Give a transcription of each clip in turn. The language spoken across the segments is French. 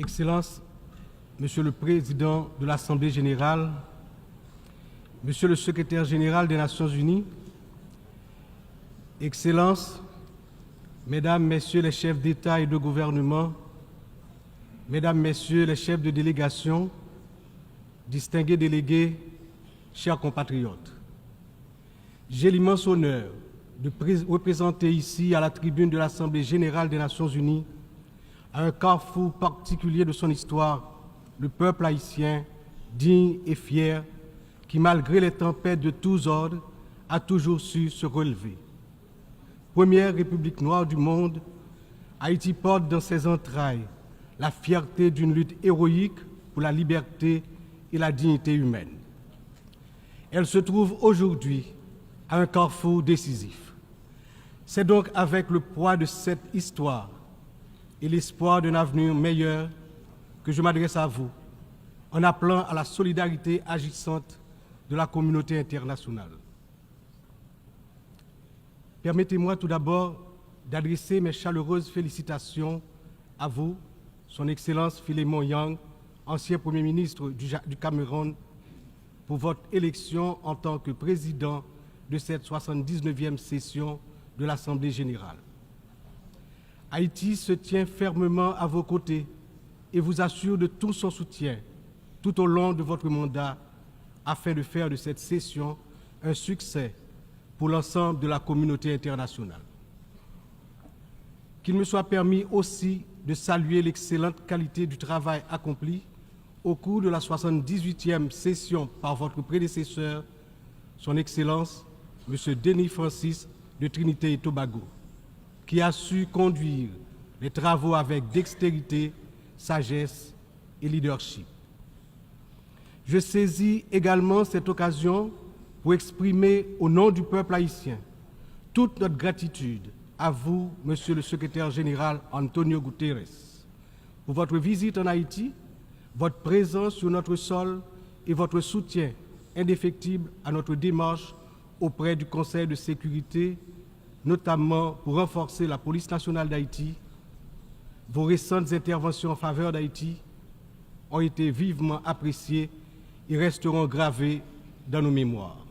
Excellences, Monsieur le Président de l'Assemblée générale, Monsieur le Secrétaire général des Nations unies, Excellences, Mesdames, Messieurs les chefs d'État et de gouvernement, Mesdames, Messieurs les chefs de délégation, distingués délégués, chers compatriotes, j'ai l'immense honneur de représenter ici, à la tribune de l'Assemblée générale des Nations unies, à un carrefour particulier de son histoire, le peuple haïtien, digne et fier, qui, malgré les tempêtes de tous ordres, a toujours su se relever. Première république noire du monde, Haïti porte dans ses entrailles la fierté d'une lutte héroïque pour la liberté et la dignité humaine. Elle se trouve aujourd'hui à un carrefour décisif. C'est donc avec le poids de cette histoire et l'espoir d'un avenir meilleur que je m'adresse à vous en appelant à la solidarité agissante de la communauté internationale. Permettez-moi tout d'abord d'adresser mes chaleureuses félicitations à vous, Son Excellence Philémon Yang, ancien Premier ministre du Cameroun, pour votre élection en tant que président de cette 79e session de l'Assemblée générale. Haïti se tient fermement à vos côtés et vous assure de tout son soutien tout au long de votre mandat afin de faire de cette session un succès pour l'ensemble de la communauté internationale. Qu'il me soit permis aussi de saluer l'excellente qualité du travail accompli au cours de la 78e session par votre prédécesseur, Son Excellence, M. Denis Francis de Trinité et Tobago, qui a su conduire les travaux avec dextérité, sagesse et leadership. Je saisis également cette occasion pour exprimer au nom du peuple haïtien toute notre gratitude à vous, Monsieur le Secrétaire général Antonio Guterres, pour votre visite en Haïti, votre présence sur notre sol et votre soutien indéfectible à notre démarche auprès du Conseil de sécurité, notamment pour renforcer la police nationale d'Haïti. Vos récentes interventions en faveur d'Haïti ont été vivement appréciées et resteront gravées dans nos mémoires.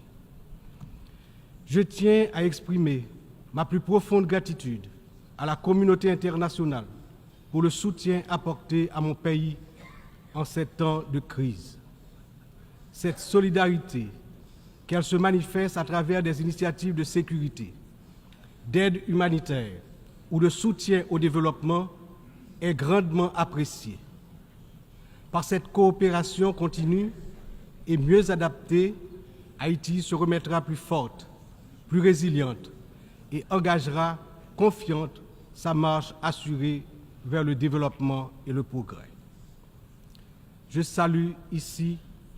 Je tiens à exprimer ma plus profonde gratitude à la communauté internationale pour le soutien apporté à mon pays en ces temps de crise. Cette solidarité, qu'elle se manifeste à travers des initiatives de sécurité, d'aide humanitaire ou de soutien au développement, est grandement appréciée. Par cette coopération continue et mieux adaptée, Haïti se remettra plus forte, plus résiliente et engagera confiante sa marche assurée vers le développement et le progrès. Je salue ici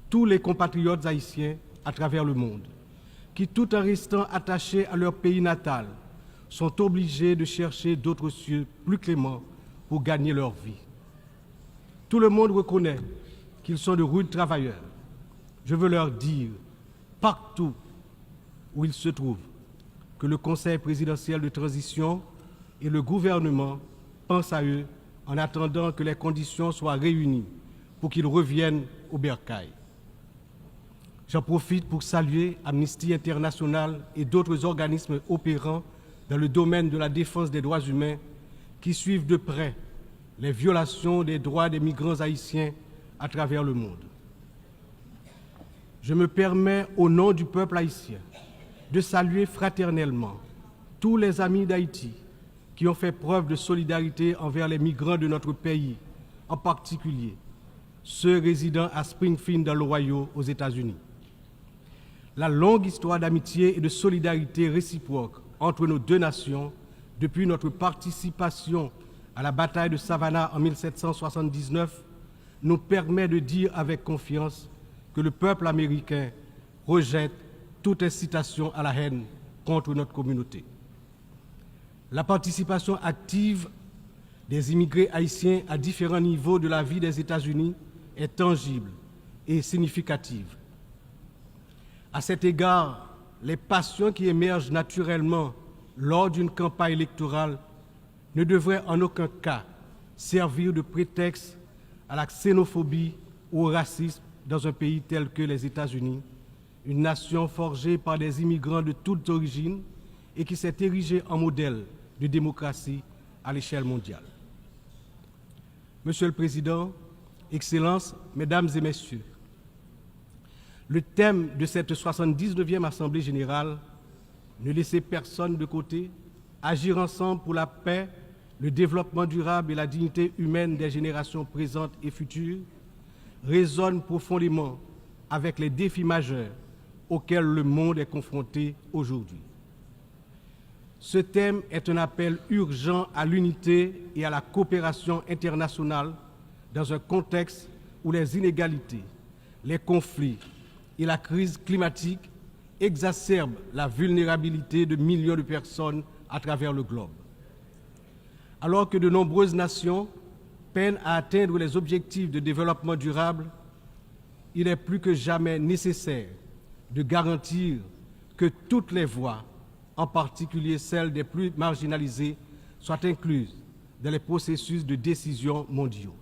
tous les compatriotes haïtiens à travers le monde qui, tout en restant attachés à leur pays natal, sont obligés de chercher d'autres cieux plus cléments pour gagner leur vie. Tout le monde reconnaît qu'ils sont de rudes travailleurs. Je veux leur dire, partout où ils se trouvent, que le Conseil présidentiel de transition et le gouvernement pensent à eux en attendant que les conditions soient réunies pour qu'ils reviennent au bercail. J'en profite pour saluer Amnesty International et d'autres organismes opérant dans le domaine de la défense des droits humains qui suivent de près les violations des droits des migrants haïtiens à travers le monde. Je me permets, au nom du peuple haïtien, de saluer fraternellement tous les amis d'Haïti qui ont fait preuve de solidarité envers les migrants de notre pays, en particulier ceux résidant à Springfield dans l'Ohio aux États-Unis. La longue histoire d'amitié et de solidarité réciproque entre nos deux nations, depuis notre participation à la bataille de Savannah en 1779, nous permet de dire avec confiance que le peuple américain rejette toute incitation à la haine contre notre communauté. La participation active des immigrés haïtiens à différents niveaux de la vie des États-Unis est tangible et significative. À cet égard, les passions qui émergent naturellement lors d'une campagne électorale ne devraient en aucun cas servir de prétexte à la xénophobie ou au racisme dans un pays tel que les États-Unis, une nation forgée par des immigrants de toutes origines et qui s'est érigée en modèle de démocratie à l'échelle mondiale. Monsieur le Président, Excellences, Mesdames et Messieurs, le thème de cette 79e Assemblée générale, ne laisser personne de côté, agir ensemble pour la paix, le développement durable et la dignité humaine des générations présentes et futures, résonne profondément avec les défis majeurs auxquels le monde est confronté aujourd'hui. Ce thème est un appel urgent à l'unité et à la coopération internationale dans un contexte où les inégalités, les conflits et la crise climatique exacerbent la vulnérabilité de millions de personnes à travers le globe. Alors que de nombreuses nations peinent à atteindre les objectifs de développement durable, il est plus que jamais nécessaire de garantir que toutes les voix, en particulier celles des plus marginalisées, soient incluses dans les processus de décision mondiaux.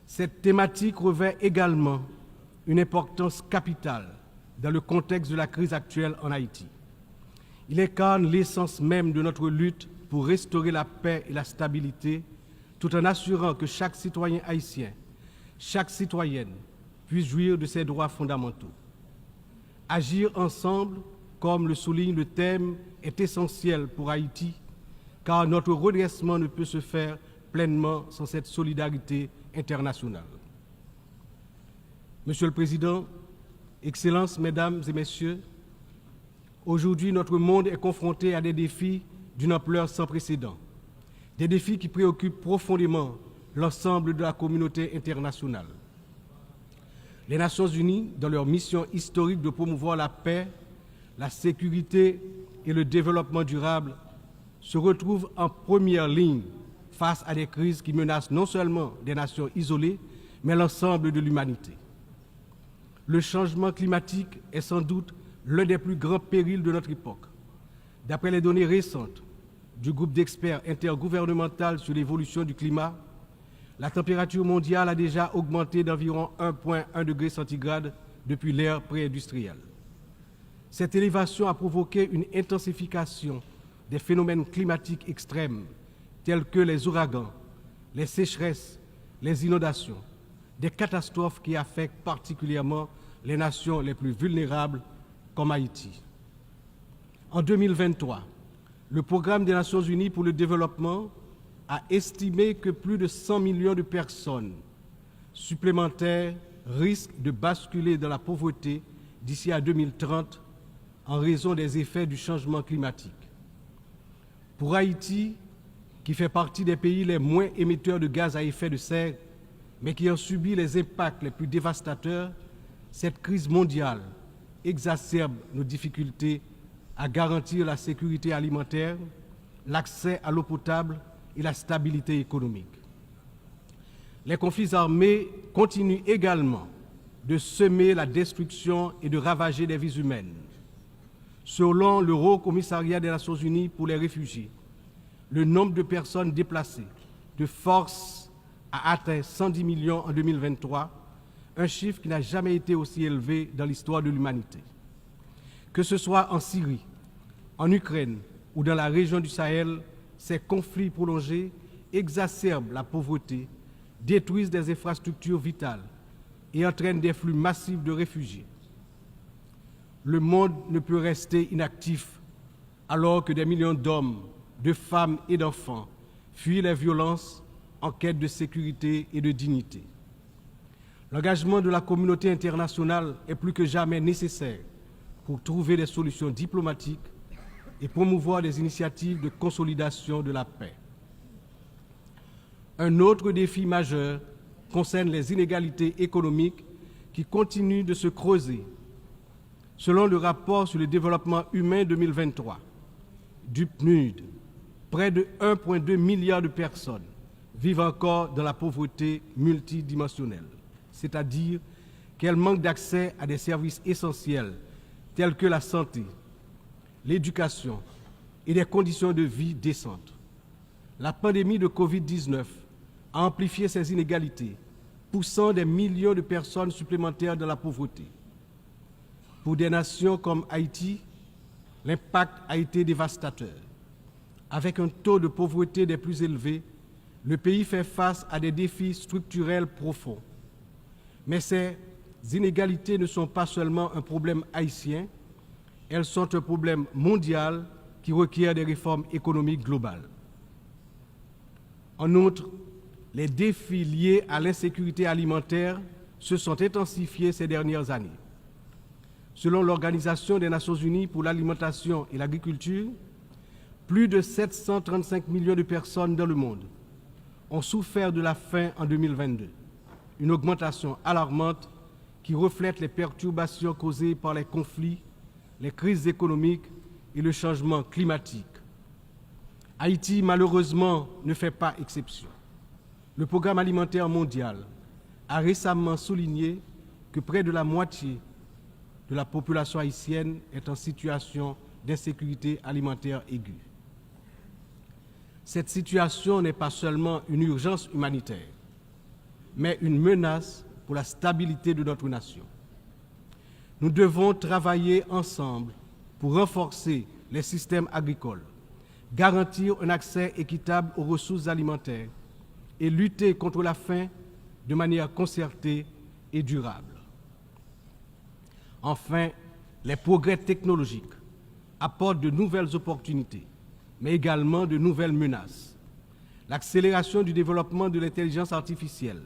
Cette thématique revêt également une importance capitale dans le contexte de la crise actuelle en Haïti. Il incarne l'essence même de notre lutte pour restaurer la paix et la stabilité, tout en assurant que chaque citoyen haïtien, chaque citoyenne puisse jouir de ses droits fondamentaux. Agir ensemble, comme le souligne le thème, est essentiel pour Haïti, car notre redressement ne peut se faire pleinement sans cette solidarité internationale. Monsieur le Président, Excellences, Mesdames et Messieurs, aujourd'hui notre monde est confronté à des défis d'une ampleur sans précédent, des défis qui préoccupent profondément l'ensemble de la communauté internationale. Les Nations Unies, dans leur mission historique de promouvoir la paix, la sécurité et le développement durable, se retrouvent en première ligne face à des crises qui menacent non seulement des nations isolées, mais l'ensemble de l'humanité. Le changement climatique est sans doute l'un des plus grands périls de notre époque. D'après les données récentes du groupe d'experts intergouvernemental sur l'évolution du climat, la température mondiale a déjà augmenté d'environ 1,1 degré centigrade depuis l'ère pré-industrielle. Cette élévation a provoqué une intensification des phénomènes climatiques extrêmes tels que les ouragans, les sécheresses, les inondations, des catastrophes qui affectent particulièrement les nations les plus vulnérables comme Haïti. En 2023, le Programme des Nations Unies pour le développement a estimé que plus de 100 millions de personnes supplémentaires risquent de basculer dans la pauvreté d'ici à 2030 en raison des effets du changement climatique. Pour Haïti, qui fait partie des pays les moins émetteurs de gaz à effet de serre, mais qui en subit les impacts les plus dévastateurs, cette crise mondiale exacerbe nos difficultés à garantir la sécurité alimentaire, l'accès à l'eau potable et la stabilité économique. Les conflits armés continuent également de semer la destruction et de ravager des vies humaines. Selon le Haut Commissariat des Nations Unies pour les réfugiés, le nombre de personnes déplacées de force a atteint 110 millions en 2023, un chiffre qui n'a jamais été aussi élevé dans l'histoire de l'humanité. Que ce soit en Syrie, en Ukraine ou dans la région du Sahel, ces conflits prolongés exacerbent la pauvreté, détruisent des infrastructures vitales et entraînent des flux massifs de réfugiés. Le monde ne peut rester inactif alors que des millions d'hommes, de femmes et d'enfants fuient les violences en quête de sécurité et de dignité. L'engagement de la communauté internationale est plus que jamais nécessaire pour trouver des solutions diplomatiques et promouvoir des initiatives de consolidation de la paix. Un autre défi majeur concerne les inégalités économiques qui continuent de se creuser. Selon le rapport sur le développement humain 2023 du PNUD, près de 1,2 milliard de personnes vivent encore dans la pauvreté multidimensionnelle, c'est-à-dire qu'elles manquent d'accès à des services essentiels tels que la santé, l'éducation et des conditions de vie décentes. La pandémie de Covid-19 a amplifié ces inégalités, poussant des millions de personnes supplémentaires dans la pauvreté. Pour des nations comme Haïti, l'impact a été dévastateur. Avec un taux de pauvreté des plus élevés, le pays fait face à des défis structurels profonds. Mais ces inégalités ne sont pas seulement un problème haïtien, elles sont un problème mondial qui requiert des réformes économiques globales. En outre, les défis liés à l'insécurité alimentaire se sont intensifiés ces dernières années. Selon l'Organisation des Nations Unies pour l'alimentation et l'agriculture, plus de 735 millions de personnes dans le monde ont souffert de la faim en 2022, une augmentation alarmante qui reflète les perturbations causées par les conflits, les crises économiques et le changement climatique. Haïti, malheureusement, ne fait pas exception. Le Programme alimentaire mondial a récemment souligné que près de la moitié de la population haïtienne est en situation d'insécurité alimentaire aiguë. Cette situation n'est pas seulement une urgence humanitaire, mais une menace pour la stabilité de notre nation. Nous devons travailler ensemble pour renforcer les systèmes agricoles, garantir un accès équitable aux ressources alimentaires et lutter contre la faim de manière concertée et durable. Enfin, les progrès technologiques apportent de nouvelles opportunités, mais également de nouvelles menaces. L'accélération du développement de l'intelligence artificielle,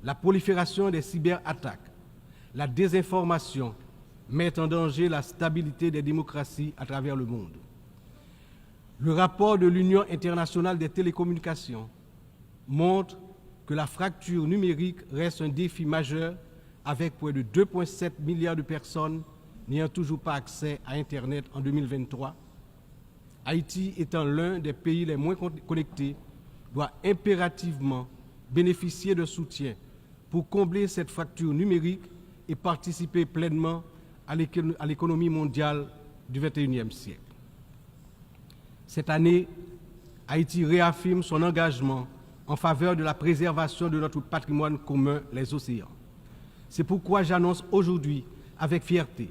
la prolifération des cyberattaques, la désinformation mettent en danger la stabilité des démocraties à travers le monde. Le rapport de l'Union internationale des télécommunications montre que la fracture numérique reste un défi majeur avec près de 2,7 milliards de personnes n'ayant toujours pas accès à Internet en 2023. Haïti étant l'un des pays les moins connectés, doit impérativement bénéficier de soutien pour combler cette fracture numérique et participer pleinement à l'économie mondiale du XXIe siècle. Cette année, Haïti réaffirme son engagement en faveur de la préservation de notre patrimoine commun, les océans. C'est pourquoi j'annonce aujourd'hui avec fierté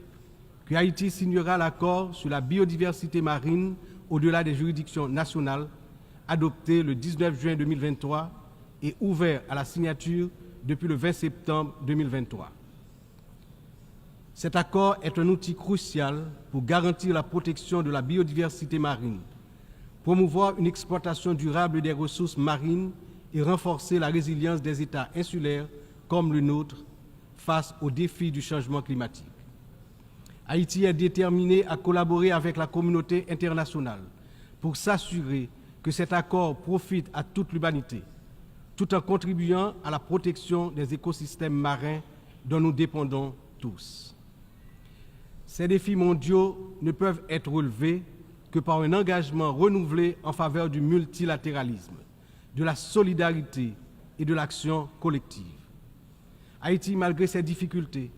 que Haïti signera l'accord sur la biodiversité marine au-delà des juridictions nationales, adopté le 19 juin 2023 et ouvert à la signature depuis le 20 septembre 2023. Cet accord est un outil crucial pour garantir la protection de la biodiversité marine, promouvoir une exploitation durable des ressources marines et renforcer la résilience des États insulaires comme le nôtre face aux défis du changement climatique. Haïti est déterminé à collaborer avec la communauté internationale pour s'assurer que cet accord profite à toute l'humanité, tout en contribuant à la protection des écosystèmes marins dont nous dépendons tous. Ces défis mondiaux ne peuvent être relevés que par un engagement renouvelé en faveur du multilatéralisme, de la solidarité et de l'action collective. Haïti, malgré ses difficultés,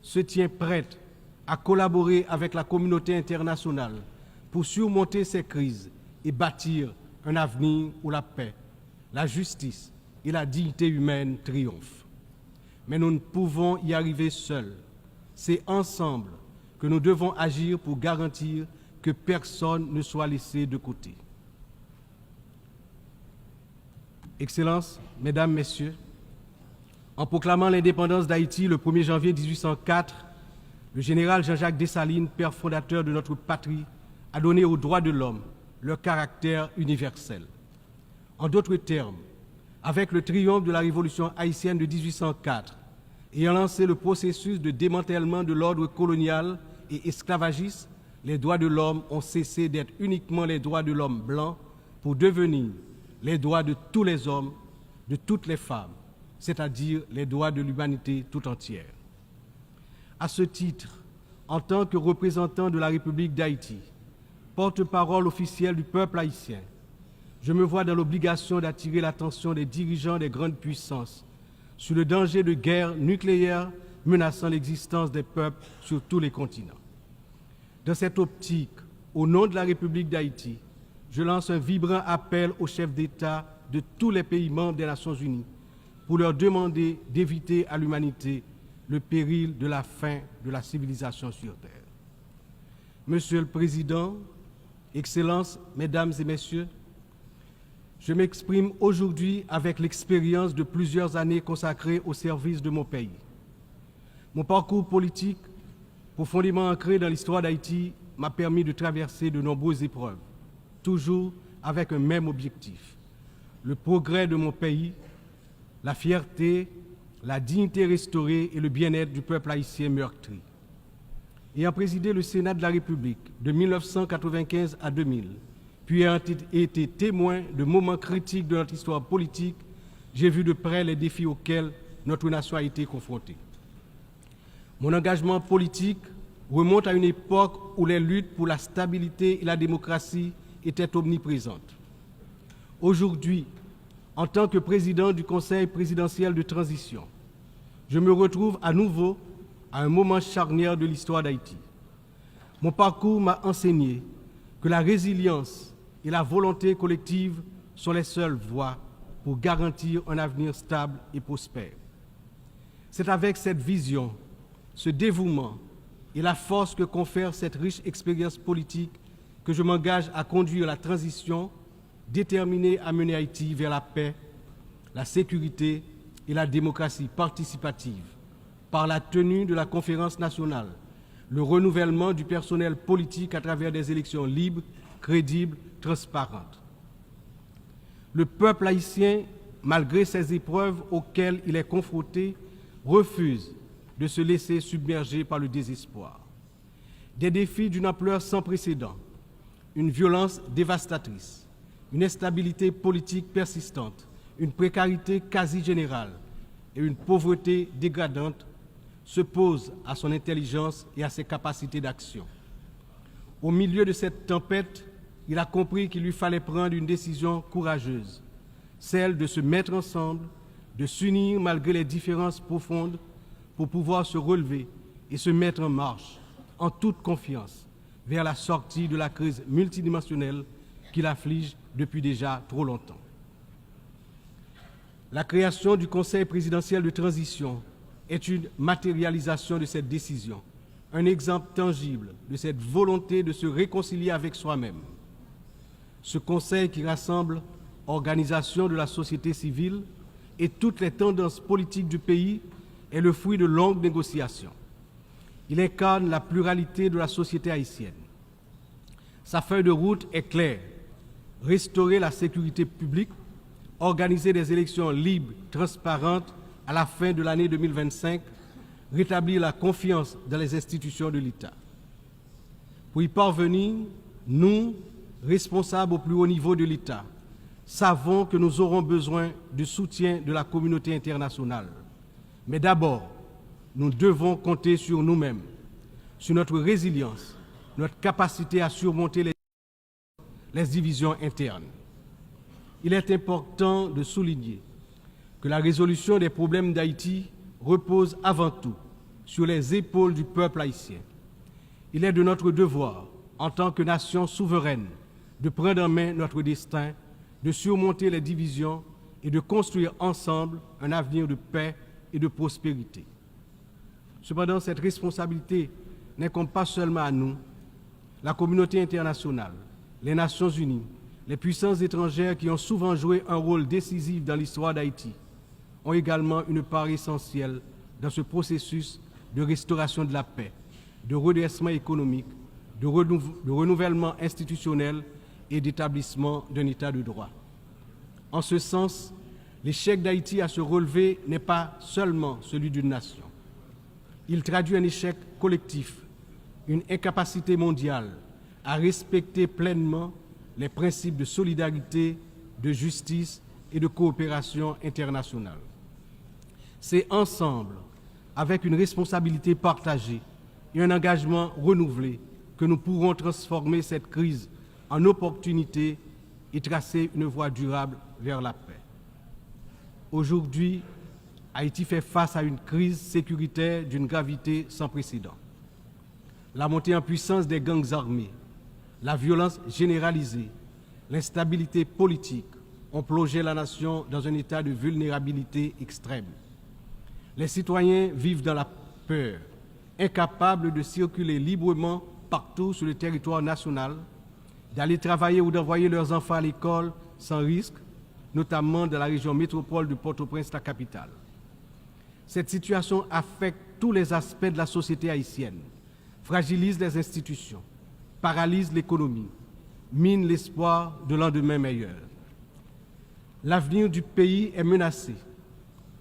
se tient prête à collaborer avec la communauté internationale pour surmonter ces crises et bâtir un avenir où la paix, la justice et la dignité humaine triomphent. Mais nous ne pouvons y arriver seuls. C'est ensemble que nous devons agir pour garantir que personne ne soit laissé de côté. Excellences, Mesdames, Messieurs, en proclamant l'indépendance d'Haïti le 1er janvier 1804, le général Jean-Jacques Dessalines, père fondateur de notre patrie, a donné aux droits de l'homme leur caractère universel. En d'autres termes, avec le triomphe de la révolution haïtienne de 1804, ayant lancé le processus de démantèlement de l'ordre colonial et esclavagiste, les droits de l'homme ont cessé d'être uniquement les droits de l'homme blanc pour devenir les droits de tous les hommes, de toutes les femmes, c'est-à-dire les droits de l'humanité tout entière. À ce titre, en tant que représentant de la République d'Haïti, porte-parole officielle du peuple haïtien, je me vois dans l'obligation d'attirer l'attention des dirigeants des grandes puissances sur le danger de guerre nucléaire menaçant l'existence des peuples sur tous les continents. Dans cette optique, au nom de la République d'Haïti, je lance un vibrant appel aux chefs d'État de tous les pays membres des Nations Unies pour leur demander d'éviter à l'humanité le péril de la fin de la civilisation sur Terre. Monsieur le Président, Excellences, Mesdames et Messieurs, je m'exprime aujourd'hui avec l'expérience de plusieurs années consacrées au service de mon pays. Mon parcours politique, profondément ancré dans l'histoire d'Haïti, m'a permis de traverser de nombreuses épreuves, toujours avec un même objectif, le progrès de mon pays, la fierté, la dignité restaurée et le bien-être du peuple haïtien meurtri. Ayant présidé le Sénat de la République de 1995 à 2000, puis ayant été témoin de moments critiques de notre histoire politique, j'ai vu de près les défis auxquels notre nation a été confrontée. Mon engagement politique remonte à une époque où les luttes pour la stabilité et la démocratie étaient omniprésentes. Aujourd'hui, en tant que président du Conseil présidentiel de transition, je me retrouve à nouveau à un moment charnière de l'histoire d'Haïti. Mon parcours m'a enseigné que la résilience et la volonté collective sont les seules voies pour garantir un avenir stable et prospère. C'est avec cette vision, ce dévouement et la force que confère cette riche expérience politique que je m'engage à conduire la transition, déterminé à mener Haïti vers la paix, la sécurité et la démocratie participative, par la tenue de la conférence nationale, le renouvellement du personnel politique à travers des élections libres, crédibles, transparentes. Le peuple haïtien, malgré ces épreuves auxquelles il est confronté, refuse de se laisser submerger par le désespoir. Des défis d'une ampleur sans précédent, une violence dévastatrice, une instabilité politique persistante, une précarité quasi générale et une pauvreté dégradante se posent à son intelligence et à ses capacités d'action. Au milieu de cette tempête, il a compris qu'il lui fallait prendre une décision courageuse, celle de se mettre ensemble, de s'unir malgré les différences profondes pour pouvoir se relever et se mettre en marche, en toute confiance, vers la sortie de la crise multidimensionnelle qui l'afflige depuis déjà trop longtemps. La création du Conseil présidentiel de transition est une matérialisation de cette décision, un exemple tangible de cette volonté de se réconcilier avec soi-même. Ce Conseil qui rassemble organisations de la société civile et toutes les tendances politiques du pays est le fruit de longues négociations. Il incarne la pluralité de la société haïtienne. Sa feuille de route est claire: restaurer la sécurité publique, organiser des élections libres, transparentes à la fin de l'année 2025, rétablir la confiance dans les institutions de l'État. Pour y parvenir, nous, responsables au plus haut niveau de l'État, savons que nous aurons besoin du soutien de la communauté internationale. Mais d'abord, nous devons compter sur nous-mêmes, sur notre résilience, notre capacité à surmonter les divisions internes. Il est important de souligner que la résolution des problèmes d'Haïti repose avant tout sur les épaules du peuple haïtien. Il est de notre devoir, en tant que nation souveraine, de prendre en main notre destin, de surmonter les divisions et de construire ensemble un avenir de paix et de prospérité. Cependant, cette responsabilité n'incombe pas seulement à nous. La communauté internationale, les Nations Unies, les puissances étrangères qui ont souvent joué un rôle décisif dans l'histoire d'Haïti ont également une part essentielle dans ce processus de restauration de la paix, de redressement économique, de renouvellement institutionnel et d'établissement d'un État de droit. En ce sens, l'échec d'Haïti à se relever n'est pas seulement celui d'une nation. Il traduit un échec collectif, une incapacité mondiale à respecter pleinement les principes de solidarité, de justice et de coopération internationale. C'est ensemble, avec une responsabilité partagée et un engagement renouvelé, que nous pourrons transformer cette crise en opportunité et tracer une voie durable vers la paix. Aujourd'hui, Haïti fait face à une crise sécuritaire d'une gravité sans précédent. La montée en puissance des gangs armés, la violence généralisée, l'instabilité politique ont plongé la nation dans un état de vulnérabilité extrême. Les citoyens vivent dans la peur, incapables de circuler librement partout sur le territoire national, d'aller travailler ou d'envoyer leurs enfants à l'école sans risque, notamment dans la région métropole de Port-au-Prince, la capitale. Cette situation affecte tous les aspects de la société haïtienne, fragilise les institutions, paralyse l'économie, mine l'espoir de lendemain meilleur. L'avenir du pays est menacé.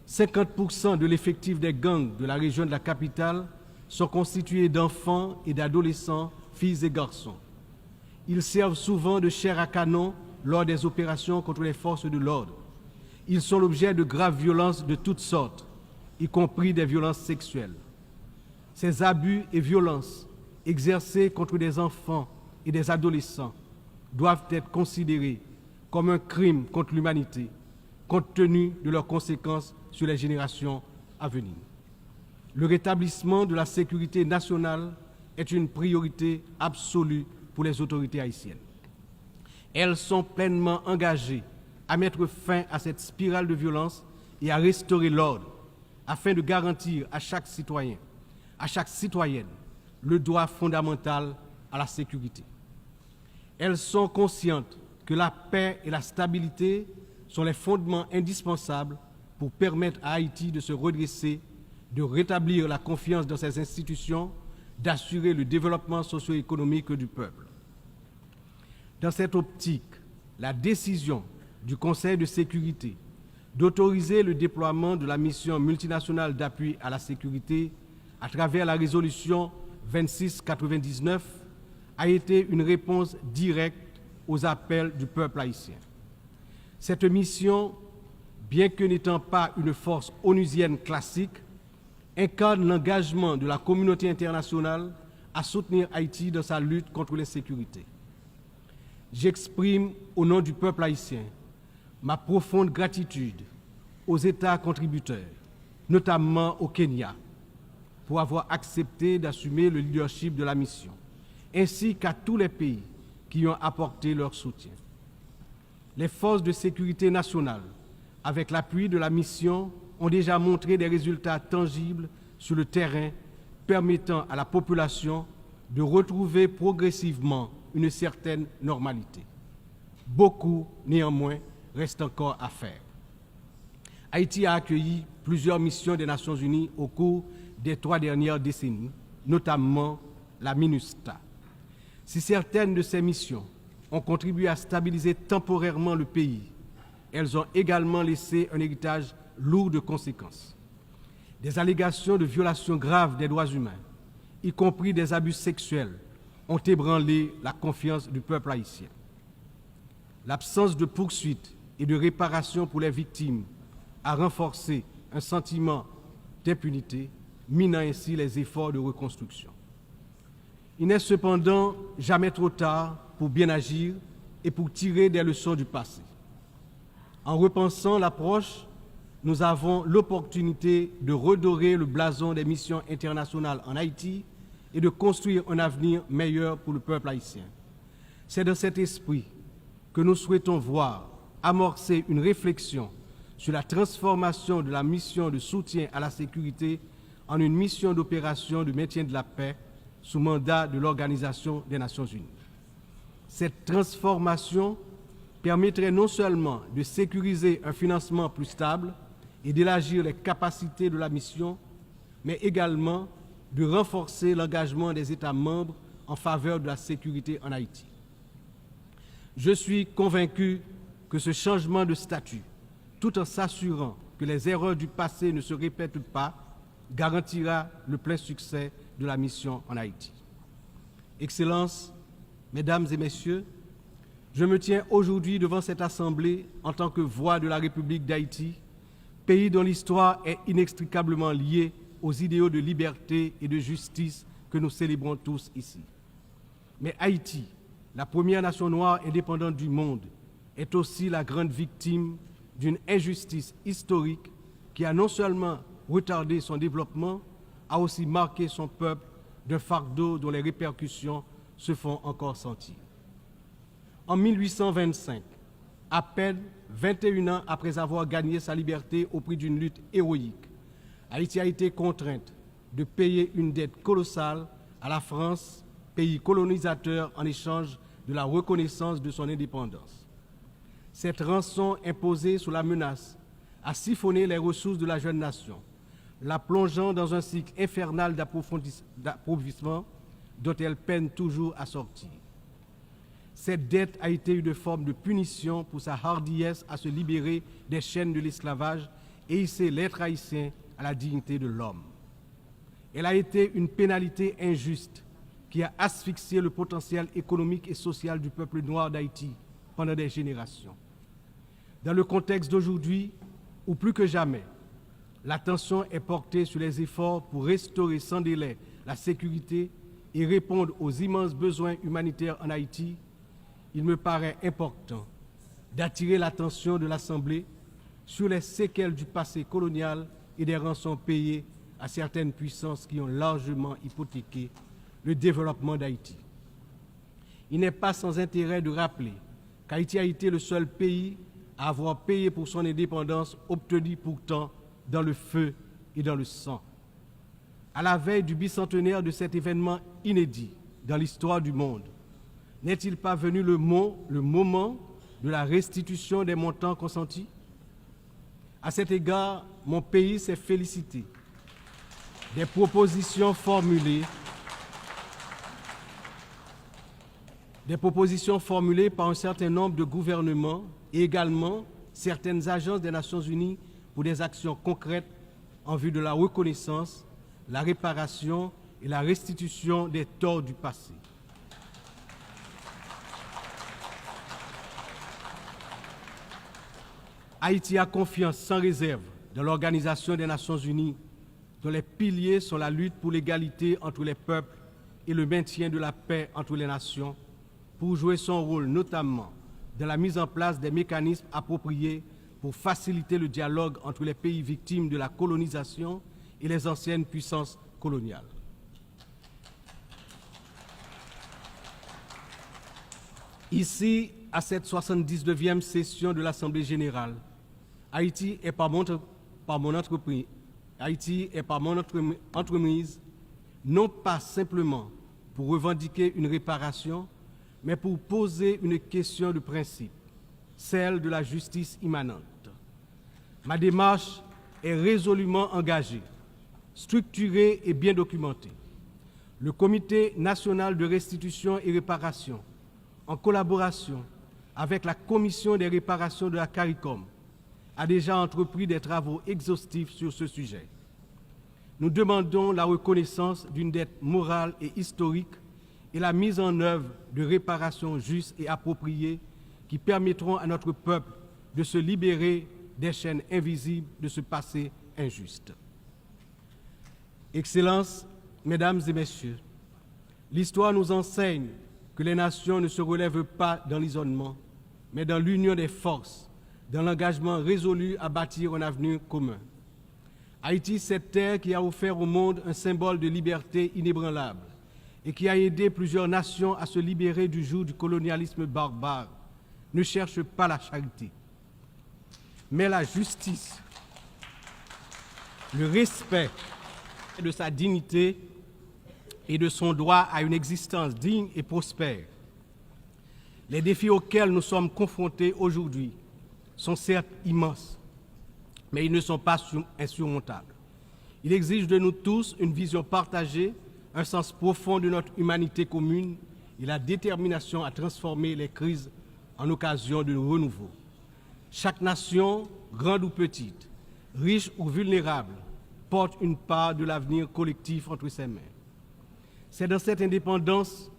50% de l'effectif des gangs de la région de la capitale sont constitués d'enfants et d'adolescents, filles et garçons. Ils servent souvent de chair à canon lors des opérations contre les forces de l'ordre. Ils sont l'objet de graves violences de toutes sortes, y compris des violences sexuelles. Ces abus et violences exercés contre des enfants et des adolescents doivent être considérés comme un crime contre l'humanité, compte tenu de leurs conséquences sur les générations à venir. Le rétablissement de la sécurité nationale est une priorité absolue pour les autorités haïtiennes. Elles sont pleinement engagées à mettre fin à cette spirale de violence et à restaurer l'ordre afin de garantir à chaque citoyen, à chaque citoyenne, le droit fondamental à la sécurité. Elles sont conscientes que la paix et la stabilité sont les fondements indispensables pour permettre à Haïti de se redresser, de rétablir la confiance dans ses institutions, d'assurer le développement socio-économique du peuple. Dans cette optique, la décision du Conseil de sécurité d'autoriser le déploiement de la mission multinationale d'appui à la sécurité à travers la résolution 2699 a été une réponse directe aux appels du peuple haïtien. Cette mission, bien que n'étant pas une force onusienne classique, incarne l'engagement de la communauté internationale à soutenir Haïti dans sa lutte contre l'insécurité. J'exprime au nom du peuple haïtien ma profonde gratitude aux États contributeurs, notamment au Kenya, pour avoir accepté d'assumer le leadership de la mission, ainsi qu'à tous les pays qui ont apporté leur soutien. Les forces de sécurité nationale, avec l'appui de la mission, ont déjà montré des résultats tangibles sur le terrain permettant à la population de retrouver progressivement une certaine normalité. Beaucoup, néanmoins, reste encore à faire. Haïti a accueilli plusieurs missions des Nations Unies au cours des 3 dernières décennies, notamment la MINUSTA. Si certaines de ces missions ont contribué à stabiliser temporairement le pays, elles ont également laissé un héritage lourd de conséquences. Des allégations de violations graves des droits humains, y compris des abus sexuels, ont ébranlé la confiance du peuple haïtien. L'absence de poursuite et de réparation pour les victimes a renforcé un sentiment d'impunité, minant ainsi les efforts de reconstruction. Il n'est cependant jamais trop tard pour bien agir et pour tirer des leçons du passé. En repensant l'approche, nous avons l'opportunité de redorer le blason des missions internationales en Haïti et de construire un avenir meilleur pour le peuple haïtien. C'est dans cet esprit que nous souhaitons voir amorcer une réflexion sur la transformation de la mission de soutien à la sécurité en une mission d'opération de maintien de la paix sous mandat de l'Organisation des Nations Unies. Cette transformation permettrait non seulement de sécuriser un financement plus stable et d'élargir les capacités de la mission, mais également de renforcer l'engagement des États membres en faveur de la sécurité en Haïti. Je suis convaincu que ce changement de statut, tout en s'assurant que les erreurs du passé ne se répètent pas, garantira le plein succès de la mission en Haïti. Excellences, Mesdames et Messieurs, je me tiens aujourd'hui devant cette Assemblée en tant que voix de la République d'Haïti, pays dont l'histoire est inextricablement liée aux idéaux de liberté et de justice que nous célébrons tous ici. Mais Haïti, la première nation noire indépendante du monde, est aussi la grande victime d'une injustice historique qui a non seulement retardé son développement, a aussi marqué son peuple d'un fardeau dont les répercussions se font encore sentir. En 1825, à peine 21 ans après avoir gagné sa liberté au prix d'une lutte héroïque, Haïti a été contrainte de payer une dette colossale à la France, pays colonisateur, en échange de la reconnaissance de son indépendance. Cette rançon imposée sous la menace a siphonné les ressources de la jeune nation, la plongeant dans un cycle infernal d'appauvrissement dont elle peine toujours à sortir. Cette dette a été une forme de punition pour sa hardiesse à se libérer des chaînes de l'esclavage et hisser l'être haïtien à la dignité de l'homme. Elle a été une pénalité injuste qui a asphyxié le potentiel économique et social du peuple noir d'Haïti pendant des générations. Dans le contexte d'aujourd'hui, où plus que jamais, l'attention est portée sur les efforts pour restaurer sans délai la sécurité et répondre aux immenses besoins humanitaires en Haïti, il me paraît important d'attirer l'attention de l'Assemblée sur les séquelles du passé colonial et des rançons payées à certaines puissances qui ont largement hypothéqué le développement d'Haïti. Il n'est pas sans intérêt de rappeler qu'Haïti a été le seul pays à avoir payé pour son indépendance, obtenue pourtant dans le feu et dans le sang. À la veille du bicentenaire de cet événement inédit dans l'histoire du monde, n'est-il pas venu le moment de la restitution des montants consentis? À cet égard, mon pays s'est félicité des propositions formulées par un certain nombre de gouvernements et également certaines agences des Nations Unies pour des actions concrètes en vue de la reconnaissance, la réparation et la restitution des torts du passé. Haïti a confiance sans réserve dans l'Organisation des Nations Unies, dont les piliers sont la lutte pour l'égalité entre les peuples et le maintien de la paix entre les nations, pour jouer son rôle notamment dans la mise en place des mécanismes appropriés pour faciliter le dialogue entre les pays victimes de la colonisation et les anciennes puissances coloniales. Ici, à cette 79e session de l'Assemblée générale, Haïti est par mon entreprise, non pas simplement pour revendiquer une réparation, mais pour poser une question de principe, celle de la justice immanente. Ma démarche est résolument engagée, structurée et bien documentée. Le Comité national de restitution et réparation, en collaboration avec la Commission des réparations de la CARICOM, a déjà entrepris des travaux exhaustifs sur ce sujet. Nous demandons la reconnaissance d'une dette morale et historique et la mise en œuvre de réparations justes et appropriées qui permettront à notre peuple de se libérer des chaînes invisibles de ce passé injuste. Excellences, Mesdames et Messieurs, l'histoire nous enseigne que les nations ne se relèvent pas dans l'isolement, mais dans l'union des forces, dans l'engagement résolu à bâtir un avenir commun. Haïti, cette terre qui a offert au monde un symbole de liberté inébranlable et qui a aidé plusieurs nations à se libérer du joug du colonialisme barbare, ne cherche pas la charité, mais la justice, le respect de sa dignité et de son droit à une existence digne et prospère. Les défis auxquels nous sommes confrontés aujourd'hui sont certes immenses, mais ils ne sont pas insurmontables. Il exige de nous tous une vision partagée, un sens profond de notre humanité commune et la détermination à transformer les crises en occasion de renouveau. Chaque nation, grande ou petite, riche ou vulnérable, porte une part de l'avenir collectif entre ses mains. C'est dans cette interdépendance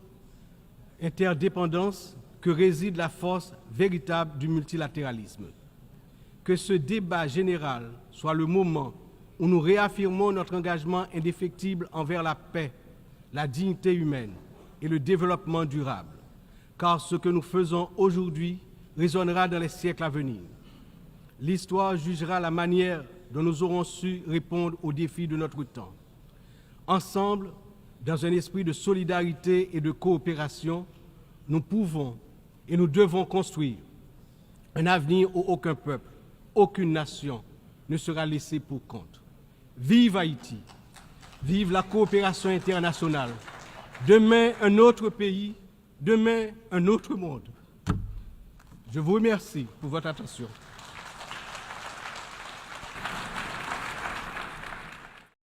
que réside la force véritable du multilatéralisme. Que ce débat général soit le moment où nous réaffirmons notre engagement indéfectible envers la paix, la dignité humaine et le développement durable, car ce que nous faisons aujourd'hui résonnera dans les siècles à venir. L'histoire jugera la manière dont nous aurons su répondre aux défis de notre temps. Ensemble, dans un esprit de solidarité et de coopération, nous pouvons et nous devons construire un avenir où aucun peuple, aucune nation ne sera laissé pour compte. Vive Haïti, vive la coopération internationale. Demain, un autre pays, demain, un autre monde. Je vous remercie pour votre attention.